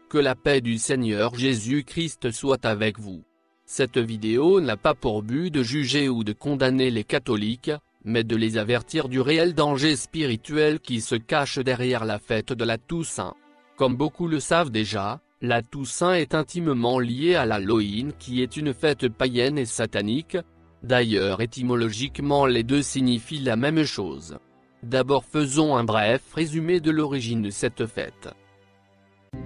Que la paix du Seigneur Jésus-Christ soit avec vous. Cette vidéo n'a pas pour but de juger ou de condamner les catholiques, mais de les avertir du réel danger spirituel qui se cache derrière la fête de la Toussaint. Comme beaucoup le savent déjà, la Toussaint est intimement liée à l'Halloween qui est une fête païenne et satanique. D'ailleurs étymologiquement les deux signifient la même chose. D'abord faisons un bref résumé de l'origine de cette fête.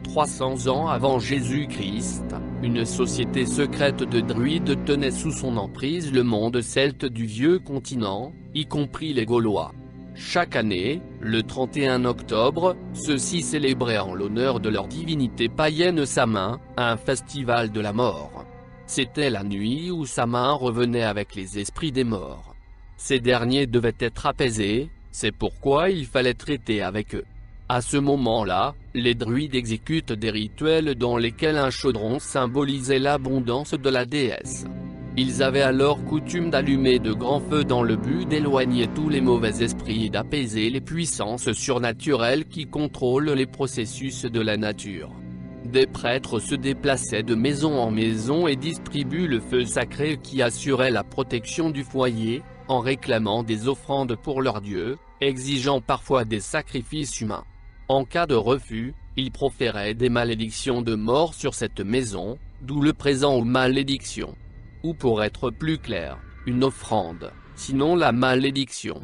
300 ans avant Jésus-Christ, une société secrète de druides tenait sous son emprise le monde celte du vieux continent, y compris les Gaulois. Chaque année, le 31 octobre, ceux-ci célébraient en l'honneur de leur divinité païenne Samin, un festival de la mort. C'était la nuit où Samin revenait avec les esprits des morts. Ces derniers devaient être apaisés, c'est pourquoi il fallait traiter avec eux. À ce moment-là, les druides exécutent des rituels dans lesquels un chaudron symbolisait l'abondance de la déesse. Ils avaient alors coutume d'allumer de grands feux dans le but d'éloigner tous les mauvais esprits et d'apaiser les puissances surnaturelles qui contrôlent les processus de la nature. Des prêtres se déplaçaient de maison en maison et distribuent le feu sacré qui assurait la protection du foyer, en réclamant des offrandes pour leurs dieux, exigeant parfois des sacrifices humains. En cas de refus, ils proféraient des malédictions de mort sur cette maison, d'où le présent aux malédictions. Ou pour être plus clair, une offrande, sinon la malédiction.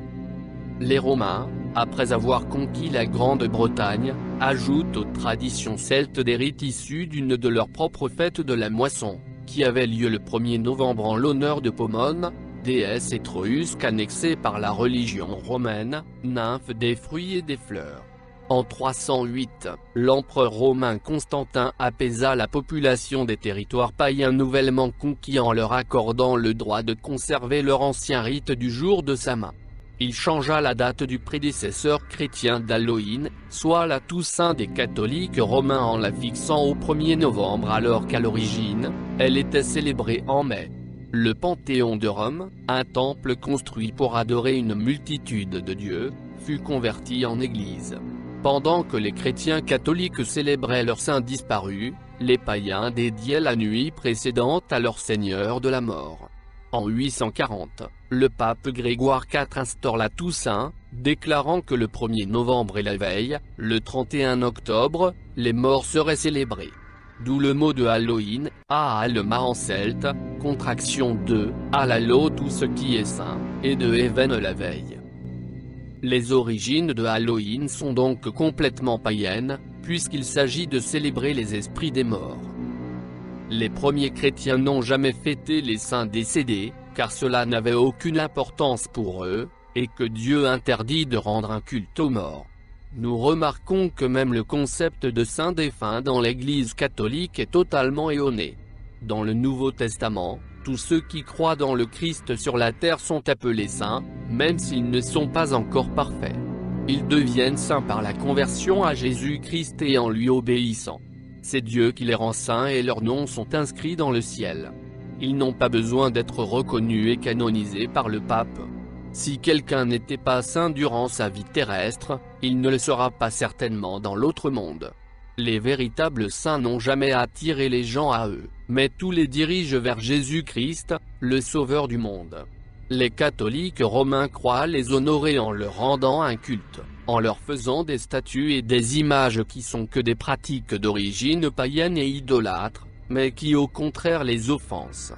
Les Romains, après avoir conquis la Grande-Bretagne, ajoutent aux traditions celtes des rites issus d'une de leurs propres fêtes de la moisson, qui avait lieu le 1er novembre en l'honneur de Pomone, déesse étrusque annexée par la religion romaine, nymphe des fruits et des fleurs. En 308, l'empereur romain Constantin apaisa la population des territoires païens nouvellement conquis en leur accordant le droit de conserver leur ancien rite du jour de Samin. Il changea la date du prédécesseur chrétien d'Halloween, soit la Toussaint des catholiques romains en la fixant au 1er novembre alors qu'à l'origine, elle était célébrée en mai. Le Panthéon de Rome, un temple construit pour adorer une multitude de dieux, fut converti en église. Pendant que les chrétiens catholiques célébraient leurs saints disparus, les païens dédiaient la nuit précédente à leur Seigneur de la mort. En 840, le pape Grégoire IV instaure la Toussaint, déclarant que le 1er novembre et la veille, le 31 octobre, les morts seraient célébrés. D'où le mot de Halloween, Alma en celte, contraction de Halalo tout ce qui est saint, et de Even la veille. Les origines de Halloween sont donc complètement païennes, puisqu'il s'agit de célébrer les esprits des morts. Les premiers chrétiens n'ont jamais fêté les saints décédés, car cela n'avait aucune importance pour eux, et que Dieu interdit de rendre un culte aux morts. Nous remarquons que même le concept de saint défunt dans l'Église catholique est totalement erroné. Dans le Nouveau Testament, tous ceux qui croient dans le Christ sur la terre sont appelés saints, même s'ils ne sont pas encore parfaits. Ils deviennent saints par la conversion à Jésus-Christ et en lui obéissant. C'est Dieu qui les rend saints et leurs noms sont inscrits dans le ciel. Ils n'ont pas besoin d'être reconnus et canonisés par le pape. Si quelqu'un n'était pas saint durant sa vie terrestre, il ne le sera pas certainement dans l'autre monde. Les véritables saints n'ont jamais attiré les gens à eux, mais tous les dirigent vers Jésus-Christ, le Sauveur du monde. Les catholiques romains croient les honorer en leur rendant un culte, en leur faisant des statues et des images qui sont que des pratiques d'origine païenne et idolâtre, mais qui au contraire les offensent.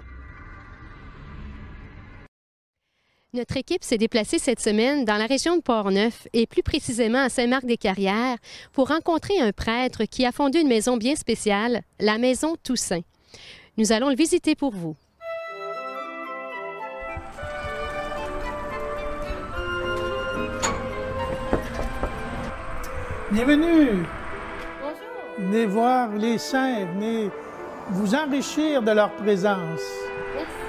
Notre équipe s'est déplacée cette semaine dans la région de Port-Neuf et plus précisément à Saint-Marc-des-Carrières pour rencontrer un prêtre qui a fondé une maison bien spéciale, la Maison Toussaint. Nous allons le visiter pour vous. Bienvenue! Bonjour! Venez voir les saints, venez vous enrichir de leur présence. Merci!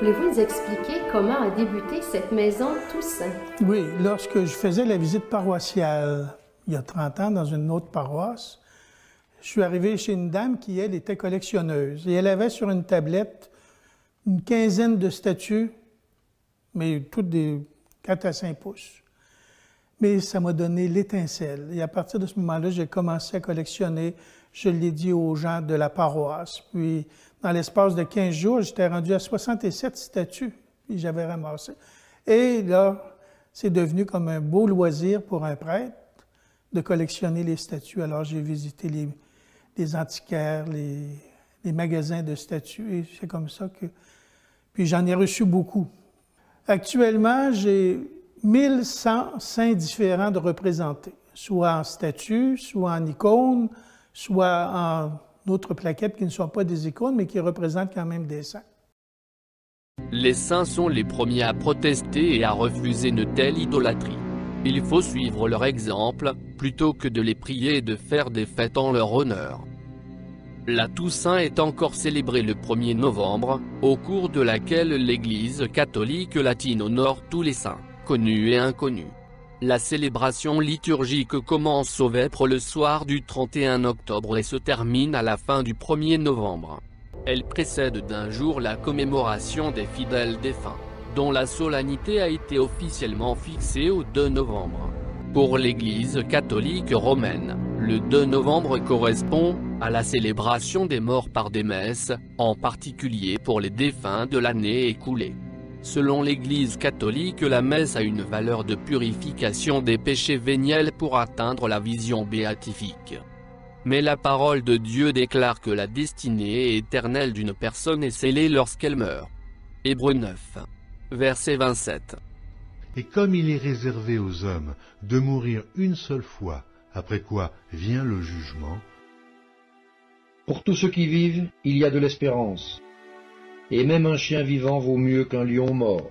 Voulez-vous nous expliquer comment a débuté cette maison Toussaint? Oui, lorsque je faisais la visite paroissiale, il y a 30 ans, dans une autre paroisse, je suis arrivé chez une dame qui, elle, était collectionneuse. Et elle avait sur une tablette une quinzaine de statues, mais toutes des 4 à 5 pouces. Mais ça m'a donné l'étincelle. Et à partir de ce moment-là, j'ai commencé à collectionner. Je l'ai dit aux gens de la paroisse. Puis, dans l'espace de 15 jours, j'étais rendu à 67 statues. Puis j'avais ramassé. Et là, c'est devenu comme un beau loisir pour un prêtre de collectionner les statues. Alors, j'ai visité les antiquaires, les magasins de statues, et c'est comme ça que... Puis j'en ai reçu beaucoup. Actuellement, j'ai 1100 saints différents de représentés, soit en statues, soit en icônes, soit en d'autres plaquettes qui ne sont pas des icônes, mais qui représentent quand même des saints. Les saints sont les premiers à protester et à refuser une telle idolâtrie. Il faut suivre leur exemple, plutôt que de les prier et de faire des fêtes en leur honneur. La Toussaint est encore célébrée le 1er novembre, au cours de laquelle l'Église catholique latine honore tous les saints, connus et inconnus. La célébration liturgique commence au vêpres le soir du 31 octobre et se termine à la fin du 1er novembre. Elle précède d'un jour la commémoration des fidèles défunts, dont la solennité a été officiellement fixée au 2 novembre. Pour l'Église catholique romaine, le 2 novembre correspond à la célébration des morts par des messes, en particulier pour les défunts de l'année écoulée. Selon l'Église catholique, la messe a une valeur de purification des péchés véniels pour atteindre la vision béatifique. Mais la parole de Dieu déclare que la destinée éternelle d'une personne est scellée lorsqu'elle meurt. Hébreux 9, verset 27. Et comme il est réservé aux hommes de mourir une seule fois, après quoi vient le jugement, pour tous ceux qui vivent, il y a de l'espérance. Et même un chien vivant vaut mieux qu'un lion mort.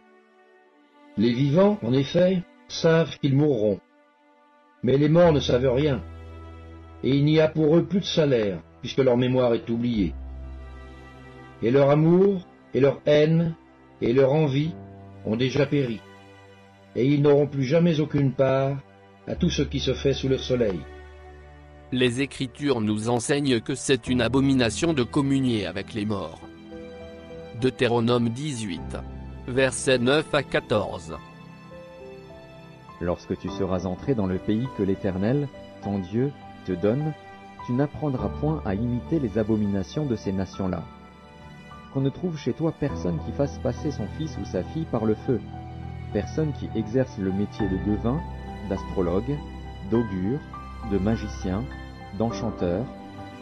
Les vivants, en effet, savent qu'ils mourront. Mais les morts ne savent rien. Et il n'y a pour eux plus de salaire, puisque leur mémoire est oubliée. Et leur amour, et leur haine, et leur envie ont déjà péri. Et ils n'auront plus jamais aucune part à tout ce qui se fait sous le soleil. Les Écritures nous enseignent que c'est une abomination de communier avec les morts. Deutéronome 18, versets 9 à 14. Lorsque tu seras entré dans le pays que l'Éternel, ton Dieu, te donne, tu n'apprendras point à imiter les abominations de ces nations-là. Qu'on ne trouve chez toi personne qui fasse passer son fils ou sa fille par le feu, personne qui exerce le métier de devin, d'astrologue, d'augure, de magicien, d'enchanteur,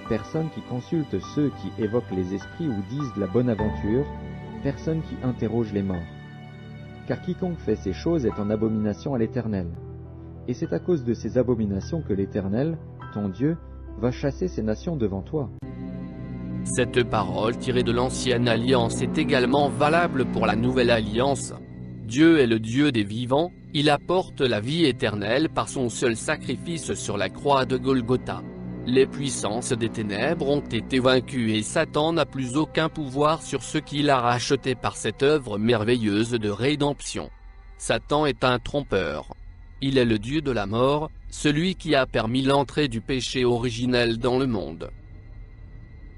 personne qui consulte ceux qui évoquent les esprits ou disent la bonne aventure, personne qui interroge les morts. Car quiconque fait ces choses est en abomination à l'Éternel. Et c'est à cause de ces abominations que l'Éternel, ton Dieu, va chasser ces nations devant toi. Cette parole tirée de l'Ancienne Alliance est également valable pour la Nouvelle Alliance. Dieu est le Dieu des vivants, il apporte la vie éternelle par son seul sacrifice sur la croix de Golgotha. Les puissances des ténèbres ont été vaincues et Satan n'a plus aucun pouvoir sur ceux qu'il a rachetés par cette œuvre merveilleuse de rédemption. Satan est un trompeur. Il est le Dieu de la mort, celui qui a permis l'entrée du péché originel dans le monde.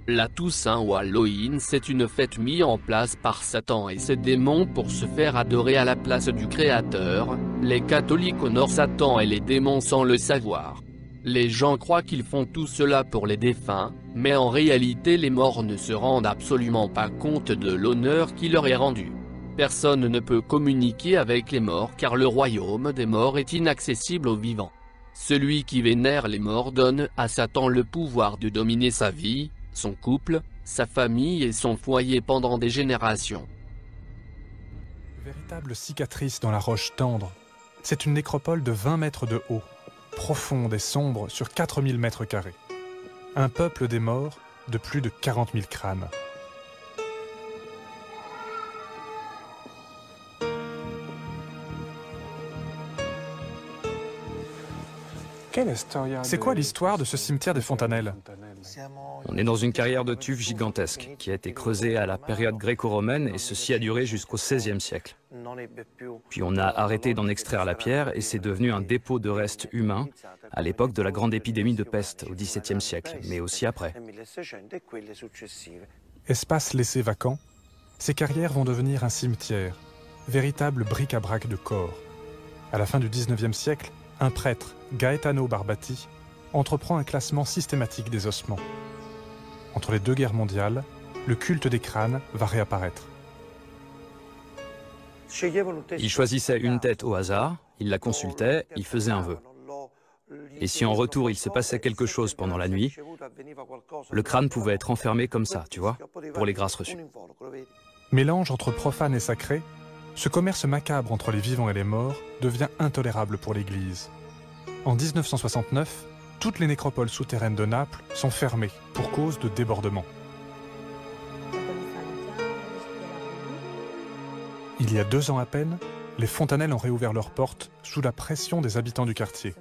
La Toussaint ou Halloween, c'est une fête mise en place par Satan et ses démons pour se faire adorer à la place du Créateur. Les catholiques honorent Satan et les démons sans le savoir. Les gens croient qu'ils font tout cela pour les défunts, mais en réalité les morts ne se rendent absolument pas compte de l'honneur qui leur est rendu. Personne ne peut communiquer avec les morts car le royaume des morts est inaccessible aux vivants. Celui qui vénère les morts donne à Satan le pouvoir de dominer sa vie, son couple, sa famille et son foyer pendant des générations. Véritable cicatrice dans la roche tendre. C'est une nécropole de 20 mètres de haut, profonde et sombre sur 4000 mètres carrés. Un peuple des morts de plus de 40 000 crânes. C'est quoi l'histoire de ce cimetière des Fontanelles? On est dans une carrière de tuf gigantesque qui a été creusée à la période gréco-romaine et ceci a duré jusqu'au XVIe siècle. Puis on a arrêté d'en extraire la pierre et c'est devenu un dépôt de restes humains à l'époque de la grande épidémie de peste au XVIIe siècle, mais aussi après. Espaces laissés vacants, ces carrières vont devenir un cimetière, véritable bric-à-brac de corps. À la fin du XIXe siècle, un prêtre, Gaetano Barbati, entreprend un classement systématique des ossements. Entre les deux guerres mondiales, le culte des crânes va réapparaître. Il choisissait une tête au hasard, il la consultait, il faisait un vœu. Et si en retour il se passait quelque chose pendant la nuit, le crâne pouvait être enfermé comme ça, tu vois, pour les grâces reçues. Mélange entre profane et sacré, ce commerce macabre entre les vivants et les morts devient intolérable pour l'Église. En 1969, toutes les nécropoles souterraines de Naples sont fermées pour cause de débordements. Il y a 2 ans à peine, les fontanelles ont réouvert leurs portes sous la pression des habitants du quartier.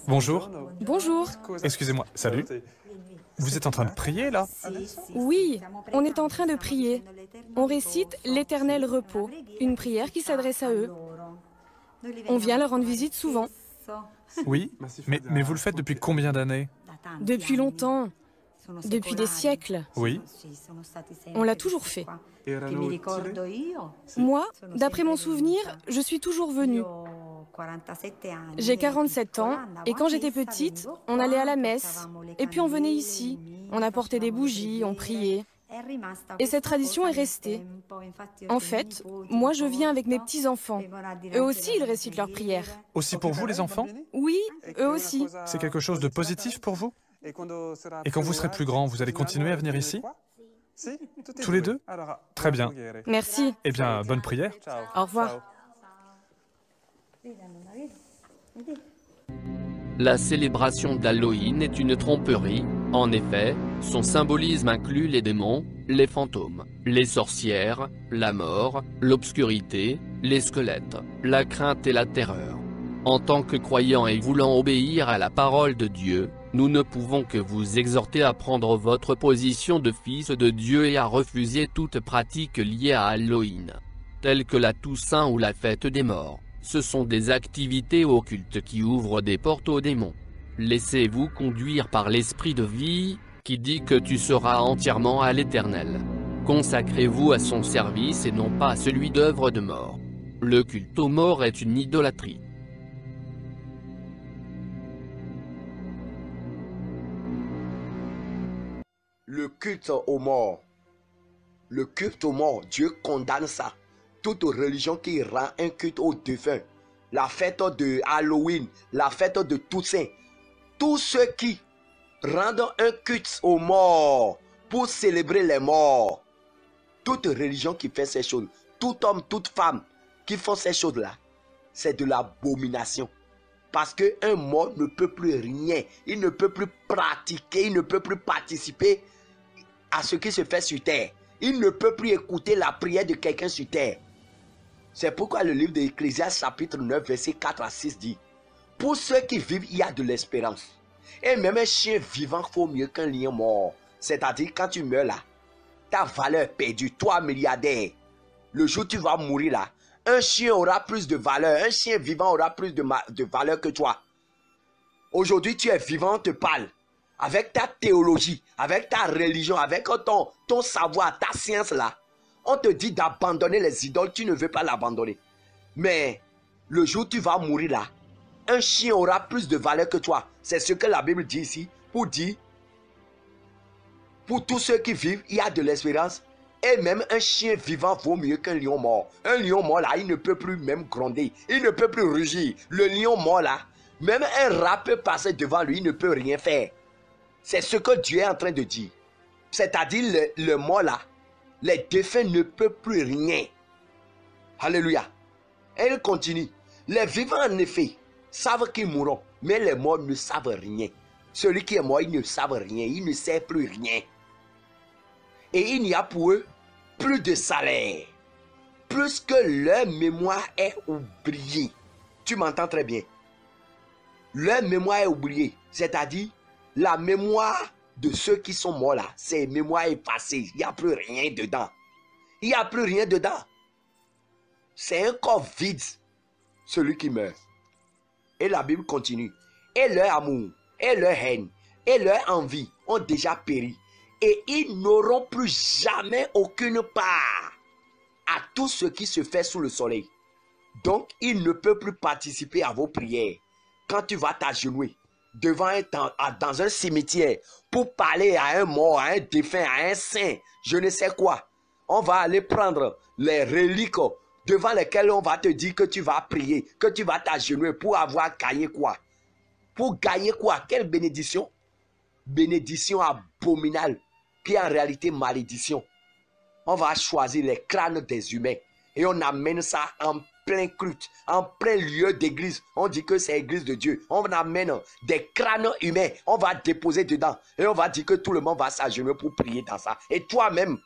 Bonjour. Bonjour. Excusez-moi, salut. Vous êtes en train de prier, là? Oui, on est en train de prier. On récite l'Éternel repos, une prière qui s'adresse à eux. On vient leur rendre visite souvent. Oui, mais vous le faites depuis combien d'années? Depuis longtemps. Depuis des siècles. Oui. On l'a toujours fait. Moi, d'après mon souvenir, je suis toujours venue. J'ai 47 ans et quand j'étais petite, on allait à la messe et puis on venait ici. On apportait des bougies, on priait. Et cette tradition est restée. En fait, moi je viens avec mes petits-enfants. Eux aussi, ils récitent leurs prières. Aussi pour vous, les enfants? Oui, eux aussi. C'est quelque chose de positif pour vous? Et quand vous serez plus grand, vous allez continuer à venir ici? Tous les deux? Très bien. Merci. Eh bien, bonne prière. Au revoir. La célébration d'Halloween est une tromperie. En effet, son symbolisme inclut les démons, les fantômes, les sorcières, la mort, l'obscurité, les squelettes, la crainte et la terreur. En tant que croyants et voulant obéir à la parole de Dieu, nous ne pouvons que vous exhorter à prendre votre position de fils de Dieu et à refuser toute pratique liée à Halloween, telle que la Toussaint ou la fête des morts. Ce sont des activités occultes qui ouvrent des portes aux démons. Laissez-vous conduire par l'esprit de vie, qui dit que tu seras entièrement à l'Éternel. Consacrez-vous à son service et non pas à celui d'œuvres de mort. Le culte aux morts est une idolâtrie. Le culte aux morts. Le culte aux morts, Dieu condamne ça. Toute religion qui rend un culte aux défunts, la fête de Halloween, la fête de Toussaint, tous ceux qui rendent un culte aux morts pour célébrer les morts, toute religion qui fait ces choses, tout homme, toute femme qui font ces choses-là, c'est de l'abomination. Parce qu'un mort ne peut plus rien, il ne peut plus pratiquer, il ne peut plus participer à ce qui se fait sur terre. Il ne peut plus écouter la prière de quelqu'un sur terre. C'est pourquoi le livre d'Ecclésiaste chapitre 9 verset 4 à 6 dit: pour ceux qui vivent, il y a de l'espérance. Et même un chien vivant vaut mieux qu'un lion mort. C'est-à-dire quand tu meurs là, ta valeur est perdue. Toi milliardaire, le jour où tu vas mourir là, un chien aura plus de valeur. Un chien vivant aura plus de valeur que toi. Aujourd'hui tu es vivant, on te parle. Avec ta théologie, avec ta religion, avec ton savoir, ta science là. On te dit d'abandonner les idoles, tu ne veux pas l'abandonner. Mais le jour où tu vas mourir là, un chien aura plus de valeur que toi. C'est ce que la Bible dit ici, pour dire, pour tous ceux qui vivent, il y a de l'espérance. Et même un chien vivant vaut mieux qu'un lion mort. Un lion mort là, il ne peut plus même gronder, il ne peut plus rugir. Le lion mort là, même un rat peut passer devant lui, il ne peut rien faire. C'est ce que Dieu est en train de dire. C'est-à-dire le mort là, les défunts ne peuvent plus rien. Alléluia. Et il continue. Les vivants en effet savent qu'ils mourront, mais les morts ne savent rien. Celui qui est mort, il ne savent rien, il ne sait plus rien. Et il n'y a pour eux plus de salaire. plus que leur mémoire est oubliée. Tu m'entends très bien. Leur mémoire est oubliée, c'est-à-dire la mémoire de ceux qui sont morts là, c'est une mémoire effacée. Il n'y a plus rien dedans. Il n'y a plus rien dedans. C'est un corps vide, celui qui meurt. Et la Bible continue. Et leur amour, et leur haine, et leur envie ont déjà péri. Et ils n'auront plus jamais aucune part à tout ce qui se fait sous le soleil. Donc, ils ne peuvent plus participer à vos prières. Quand tu vas t'agenouiller devant dans un cimetière pour parler à un mort, à un défunt, à un saint, je ne sais quoi, on va aller prendre les reliques devant lesquelles on va te dire que tu vas prier, que tu vas t'agenouiller pour avoir gagné quoi? Pour gagner quoi? Quelle bénédiction? Bénédiction abominable, qui est en réalité malédiction. On va choisir les crânes des humains et on amène ça en plein culte, en plein lieu d'église. On dit que c'est l'église de Dieu. On amène des crânes humains, on va déposer dedans et on va dire que tout le monde va s'agenouiller pour prier dans ça. Et toi-même,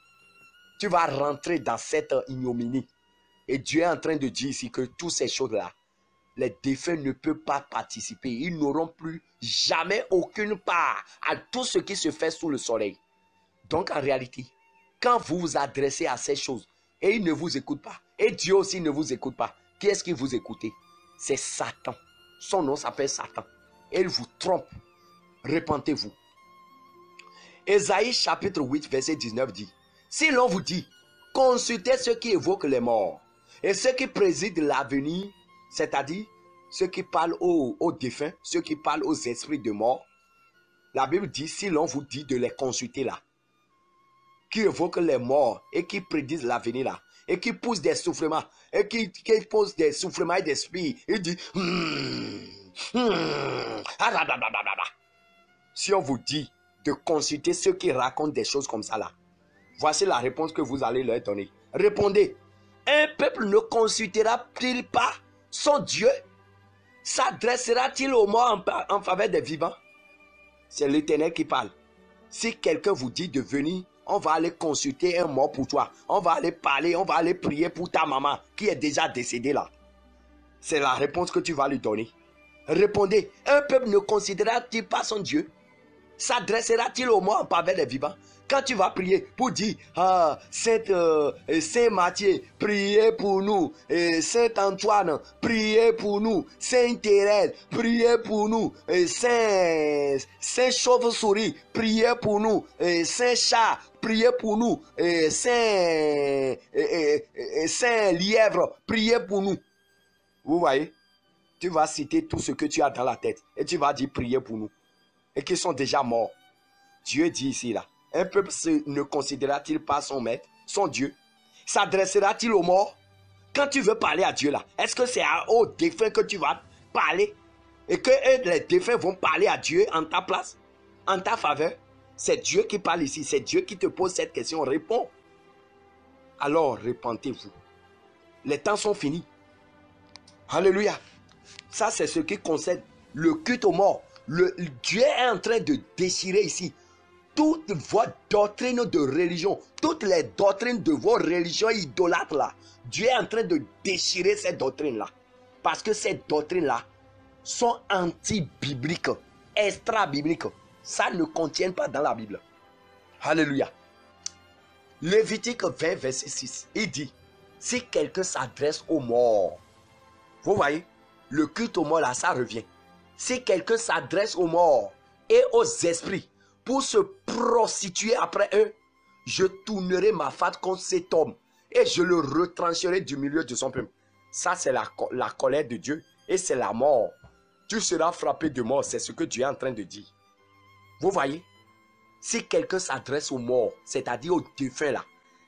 tu vas rentrer dans cette ignominie. Et Dieu est en train de dire ici que toutes ces choses-là, les défunts ne peuvent pas participer. Ils n'auront plus jamais aucune part à tout ce qui se fait sous le soleil. Donc en réalité, quand vous vous adressez à ces choses et ils ne vous écoutent pas, et Dieu aussi ne vous écoute pas, qui est-ce qui vous écoute? C'est Satan. Son nom s'appelle Satan. Et il vous trompe. Repentez-vous. Ésaïe chapitre 8 verset 19 dit, si l'on vous dit, consultez ceux qui évoquent les morts et ceux qui président l'avenir, c'est-à-dire ceux qui parlent aux défunts, ceux qui parlent aux esprits de mort, la Bible dit, si l'on vous dit de les consulter là, qui évoquent les morts et qui prédisent l'avenir là, et qui poussent des soufflements, et qui posent des soufflements et des spires, il dit, si on vous dit de consulter ceux qui racontent des choses comme ça là, voici la réponse que vous allez leur donner. Répondez, un peuple ne consultera-t-il pas son Dieu? S'adressera-t-il aux morts en faveur des vivants? C'est l'Éternel qui parle. Si quelqu'un vous dit de venir, on va aller consulter un mort pour toi. On va aller parler, on va aller prier pour ta maman qui est déjà décédée là. C'est la réponse que tu vas lui donner. Répondez, un peuple ne considérera-t-il pas son Dieu? S'adressera-t-il aux morts en faveur des vivants? Quand tu vas prier pour dire, Saint Matthieu, priez pour nous. Saint Antoine, priez pour nous. Saint Thérèse, priez pour nous. Saint Chauve-souris, priez pour nous. Saint Chat, priez pour nous. Saint Lièvre, priez pour nous. Vous voyez? Tu vas citer tout ce que tu as dans la tête. Et tu vas dire, priez pour nous. Et qui sont déjà morts. Dieu dit ici là. Un peuple ne considérera-t-il pas son maître, son Dieu? S'adressera-t-il aux morts? Quand tu veux parler à Dieu là, est-ce que c'est aux défunts que tu vas parler? Et que les défunts vont parler à Dieu en ta place, en ta faveur? C'est Dieu qui parle ici, c'est Dieu qui te pose cette question. Réponds. Alors repentez-vous. Les temps sont finis. Alléluia. Ça c'est ce qui concerne le culte aux morts. Dieu est en train de déchirer ici toutes vos doctrines de religion, toutes les doctrines de vos religions idolâtres là. Dieu est en train de déchirer ces doctrines là. Parce que ces doctrines là sont anti-bibliques, extra-bibliques. Ça ne contient pas dans la Bible. Alléluia. Lévitique 20 verset 6, il dit, si quelqu'un s'adresse aux morts, vous voyez, le culte aux morts là, ça revient. Si quelqu'un s'adresse aux morts et aux esprits pour se prostituer après eux, je tournerai ma face contre cet homme et je le retrancherai du milieu de son peuple. Ça, c'est la colère de Dieu et c'est la mort. Tu seras frappé de mort, c'est ce que Dieu est en train de dire. Vous voyez, si quelqu'un s'adresse aux morts, c'est-à-dire aux défunts là,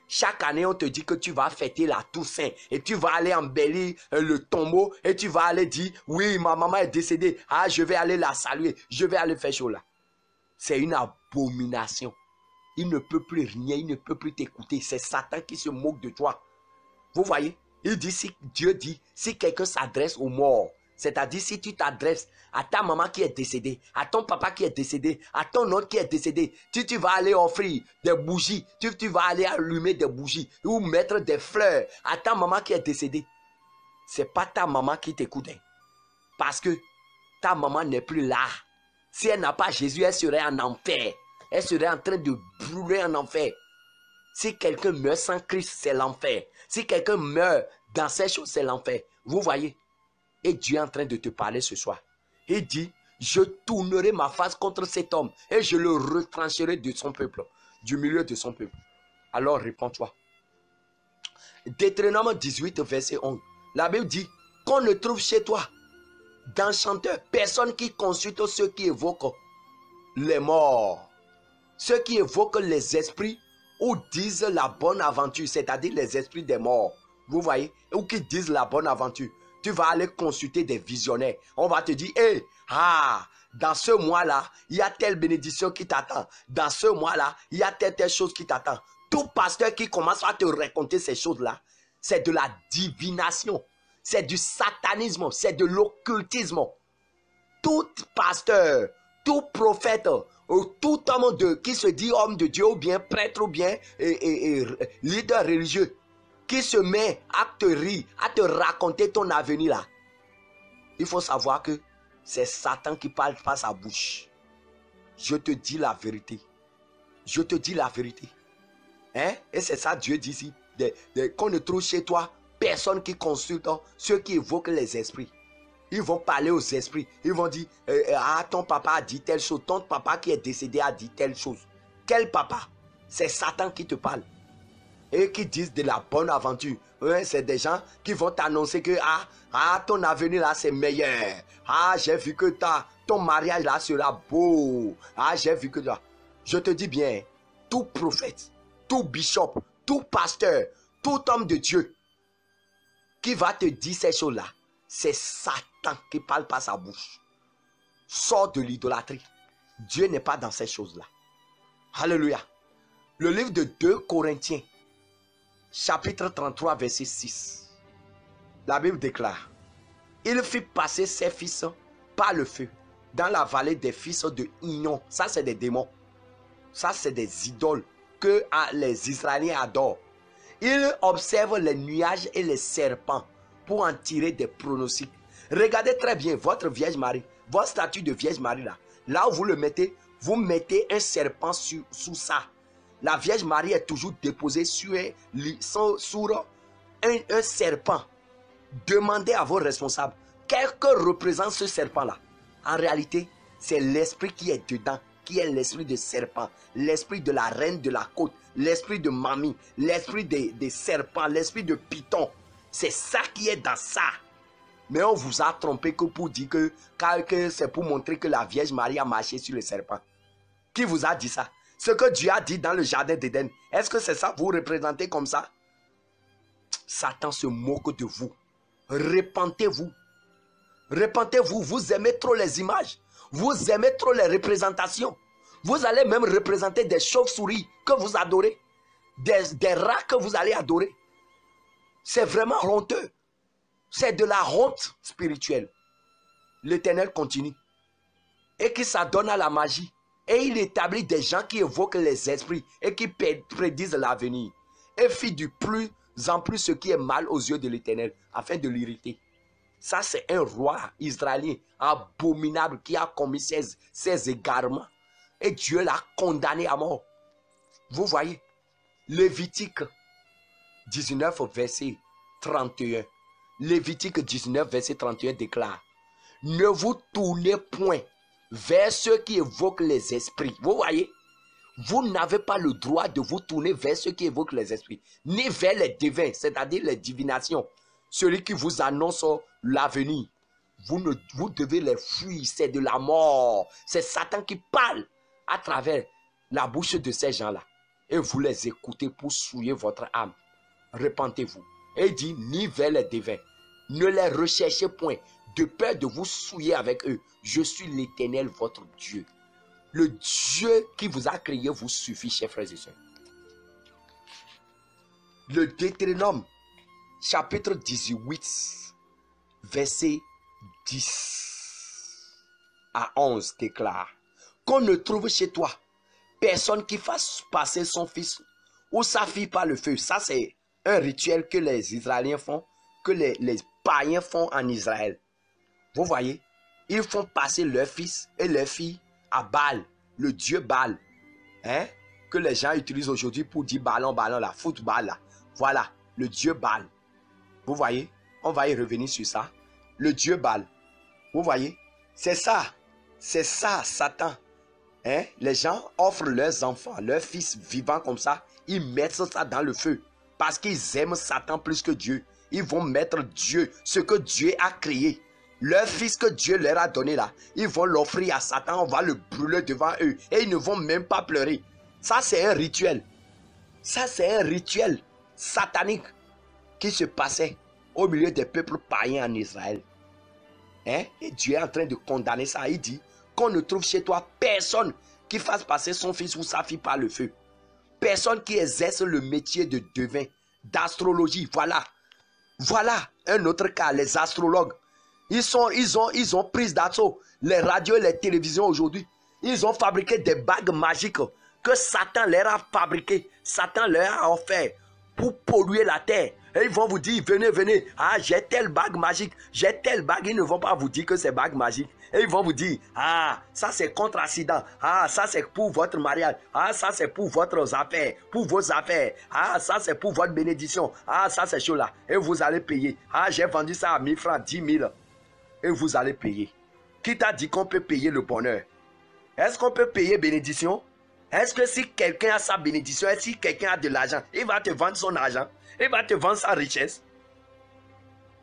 chaque année, on te dit que tu vas fêter la Toussaint et tu vas aller embellir le tombeau et tu vas aller dire, oui, ma maman est décédée, ah, je vais aller la saluer, je vais aller faire chaud là. C'est une abomination. Il ne peut plus rien, il ne peut plus t'écouter. C'est Satan qui se moque de toi. Vous voyez, Dieu dit, si quelqu'un s'adresse aux morts, C'est-à-dire si tu t'adresses à ta maman qui est décédée, à ton papa qui est décédé, à ton oncle qui est décédé, tu vas aller offrir des bougies, tu vas aller allumer des bougies ou mettre des fleurs à ta maman qui est décédée. C'est pas ta maman qui t'écoute. Parce que ta maman n'est plus là. Si elle n'a pas Jésus, elle serait en enfer. Elle serait en train de brûler en enfer. Si quelqu'un meurt sans Christ, c'est l'enfer. Si quelqu'un meurt dans ces choses, c'est l'enfer. Vous voyez? Et Dieu est en train de te parler ce soir. Il dit, je tournerai ma face contre cet homme et je le retrancherai de son peuple, du milieu de son peuple. Alors réponds-toi. Deutéronome 18, verset 11. La Bible dit qu'on ne trouve chez toi d'enchanteurs, personne qui consulte ceux qui évoquent les morts, ceux qui évoquent les esprits ou disent la bonne aventure, c'est-à-dire les esprits des morts. Vous voyez? Ou qui disent la bonne aventure. Tu vas aller consulter des visionnaires. On va te dire, hey, dans ce mois-là, il y a telle bénédiction qui t'attend. Dans ce mois-là, il y a telle chose qui t'attend. Tout pasteur qui commence à te raconter ces choses-là, c'est de la divination. C'est du satanisme. C'est de l'occultisme. Tout pasteur, tout prophète, ou tout homme qui se dit homme de Dieu, ou bien prêtre, ou bien leader religieux, qui se met à te rire, à te raconter ton avenir là. Il faut savoir que c'est Satan qui parle par sa bouche. Je te dis la vérité. Je te dis la vérité. Hein? Et c'est ça Dieu dit ici. Qu'on ne trouve chez toi personne qui consulte ceux qui évoquent les esprits. Ils vont parler aux esprits. Ils vont dire, ton papa a dit telle chose. Ton papa qui est décédé a dit telle chose. Quel papa? C'est Satan qui te parle. Et qui disent de la bonne aventure. Ouais, c'est des gens qui vont t'annoncer que ton avenir là c'est meilleur. J'ai vu que ton mariage là sera beau. J'ai vu que là. Je te dis bien, tout prophète, tout bishop, tout pasteur, tout homme de Dieu qui va te dire ces choses là, c'est Satan qui parle par sa bouche. Sors de l'idolâtrie. Dieu n'est pas dans ces choses là. Alléluia. Le livre de 2 Corinthiens, chapitre 33, verset 6. La Bible déclare, il fit passer ses fils par le feu dans la vallée des fils de Hinnom. Ça, c'est des démons. Ça, c'est des idoles que les Israéliens adorent. Il observe les nuages et les serpents pour en tirer des pronostics. Regardez très bien votre Vierge Marie, votre statue de Vierge Marie là. Là où vous mettez un serpent sous ça. La Vierge Marie est toujours déposée sur un serpent. Demandez à vos responsables, qu'est-ce que représente ce serpent-là? En réalité, c'est l'esprit qui est dedans, qui est l'esprit de serpent, l'esprit de la reine de la côte, l'esprit de mamie, l'esprit des serpents, l'esprit de python. C'est ça qui est dans ça. Mais on vous a trompé que pour dire que c'est pour montrer que la Vierge Marie a marché sur le serpent. Qui vous a dit ça? Ce que Dieu a dit dans le jardin d'Éden, est-ce que c'est ça vous représentez comme ça? Satan se moque de vous. Repentez-vous. Repentez-vous. Vous aimez trop les images. Vous aimez trop les représentations. Vous allez même représenter des chauves-souris que vous adorez. Des rats que vous allez adorer. C'est vraiment honteux. C'est de la honte spirituelle. L'Éternel continue. Et qui s'adonne à la magie. Et il établit des gens qui évoquent les esprits et qui prédisent l'avenir. Et fit du plus en plus ce qui est mal aux yeux de l'Éternel, afin de l'irriter. Ça, c'est un roi israélien abominable qui a commis ses égarements. Et Dieu l'a condamné à mort. Vous voyez, Lévitique 19, verset 31. Lévitique 19, verset 31 déclare, ne vous tournez point vers ceux qui évoquent les esprits. Vous voyez, vous n'avez pas le droit de vous tourner vers ceux qui évoquent les esprits, ni vers les devins, c'est-à-dire les divinations. Celui qui vous annonce l'avenir, vous devez les fuir, c'est de la mort. C'est Satan qui parle à travers la bouche de ces gens-là. Et vous les écoutez pour souiller votre âme. Repentez-vous. Et il dit, ni vers les devins. Ne les recherchez point, de peur de vous souiller avec eux. Je suis l'Éternel, votre Dieu. Le Dieu qui vous a créé vous suffit, chers frères et sœurs. Le Deutéronome, chapitre 18, verset 10 à 11 déclare qu'on ne trouve chez toi personne qui fasse passer son fils ou sa fille par le feu. Ça, c'est un rituel que les Israéliens font, que les païens font en Israël. Vous voyez, ils font passer leur fils et leur fille à Baal, le dieu Baal, hein, que les gens utilisent aujourd'hui pour dire ballon, là, football, là. Voilà, le dieu Baal. Vous voyez, on va y revenir sur ça. Le dieu Baal. Vous voyez, c'est ça, Satan. Hein? Les gens offrent leurs enfants, leurs fils vivants comme ça, ils mettent ça dans le feu. Parce qu'ils aiment Satan plus que Dieu. Ils vont mettre Dieu, ce que Dieu a créé. Leur fils que Dieu leur a donné là, ils vont l'offrir à Satan, on va le brûler devant eux. Et ils ne vont même pas pleurer. Ça, c'est un rituel. Ça, c'est un rituel satanique qui se passait au milieu des peuples païens en Israël. Hein? Et Dieu est en train de condamner ça. Il dit qu'on ne trouve chez toi personne qui fasse passer son fils ou sa fille par le feu. Personne qui exerce le métier de devin, d'astrologie. Voilà. Voilà un autre cas, les astrologues. Ils ont pris d'assaut les radios et les télévisions aujourd'hui. Ils ont fabriqué des bagues magiques que Satan leur a fabriquées. Satan leur a offert pour polluer la terre. Et ils vont vous dire, venez, venez. Ah, j'ai telle bague magique. J'ai telle bague. Ils ne vont pas vous dire que c'est bague magique. Et ils vont vous dire, ah, ça c'est contre accident. Ah, ça c'est pour votre mariage. Ah, ça c'est pour votre affaire. Pour vos affaires. Ah, ça c'est pour votre bénédiction. Ah, ça c'est chaud là. Et vous allez payer. Ah, j'ai vendu ça à 1000 francs, 10 000. Et vous allez payer. Qui t'a dit qu'on peut payer le bonheur? Est-ce qu'on peut payer bénédiction? Est-ce que si quelqu'un a sa bénédiction, et si quelqu'un a de l'argent, il va te vendre son argent? Il va te vendre sa richesse?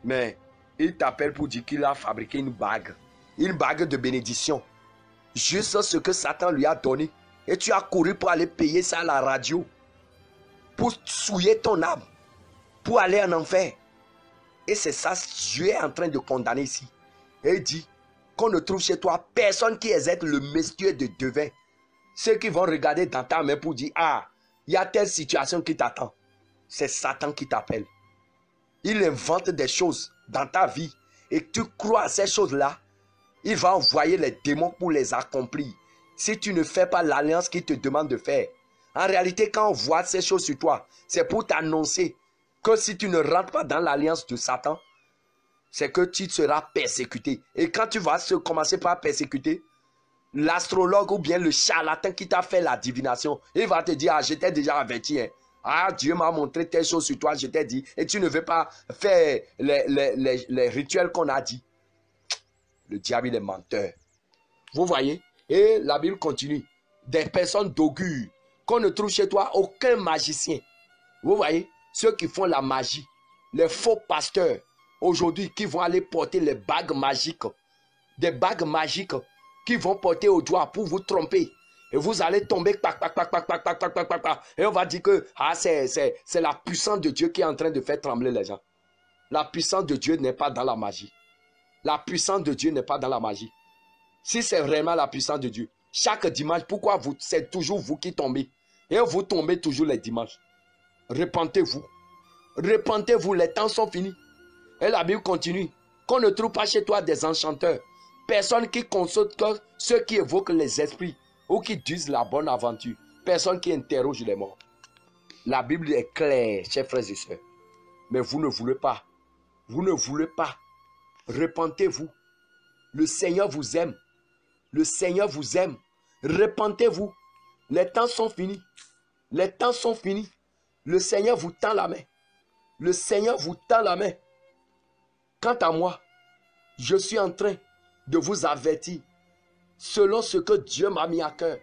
Mais il t'appelle pour dire qu'il a fabriqué une bague de bénédiction. Juste ce que Satan lui a donné. Et tu as couru pour aller payer ça à la radio. Pour souiller ton âme. Pour aller en enfer. Et c'est ça, Dieu est en train de condamner ici. Et il dit qu'on ne trouve chez toi personne qui exerce le métier de devin. Ceux qui vont regarder dans ta main pour dire, ah, il y a telle situation qui t'attend. C'est Satan qui t'appelle. Il invente des choses dans ta vie. Et tu crois à ces choses-là. Il va envoyer les démons pour les accomplir. Si tu ne fais pas l'alliance qu'il te demande de faire. En réalité, quand on voit ces choses sur toi, c'est pour t'annoncer que si tu ne rentres pas dans l'alliance de Satan, c'est que tu seras persécuté. Et quand tu vas commencer par persécuter, l'astrologue ou bien le charlatan qui t'a fait la divination, il va te dire, ah, je t'ai déjà averti. Hein. Ah, Dieu m'a montré telle chose sur toi, je t'ai dit. Et tu ne veux pas faire les rituels qu'on a dit. Le diable, il est menteur. Vous voyez? Et la Bible continue. Des personnes d'augure qu'on ne trouve chez toi aucun magicien. Vous voyez? Ceux qui font la magie. Les faux pasteurs. Aujourd'hui, qui vont aller porter les bagues magiques. Des bagues magiques qui vont porter au doigt pour vous tromper. Et vous allez tomber, et on va dire que ah, c'est la puissance de Dieu qui est en train de faire trembler les gens. La puissance de Dieu n'est pas dans la magie. La puissance de Dieu n'est pas dans la magie. Si c'est vraiment la puissance de Dieu, chaque dimanche, pourquoi c'est toujours vous qui tombez? Et vous tombez toujours les dimanches. Repentez-vous. Repentez-vous, les temps sont finis. Et la Bible continue. Qu'on ne trouve pas chez toi des enchanteurs. Personne qui consulte que ceux qui évoquent les esprits ou qui disent la bonne aventure. Personne qui interroge les morts. La Bible est claire, chers frères et sœurs. Mais vous ne voulez pas. Vous ne voulez pas. Repentez-vous. Le Seigneur vous aime. Le Seigneur vous aime. Repentez-vous. Les temps sont finis. Les temps sont finis. Le Seigneur vous tend la main. Le Seigneur vous tend la main. Quant à moi, je suis en train de vous avertir selon ce que Dieu m'a mis à cœur.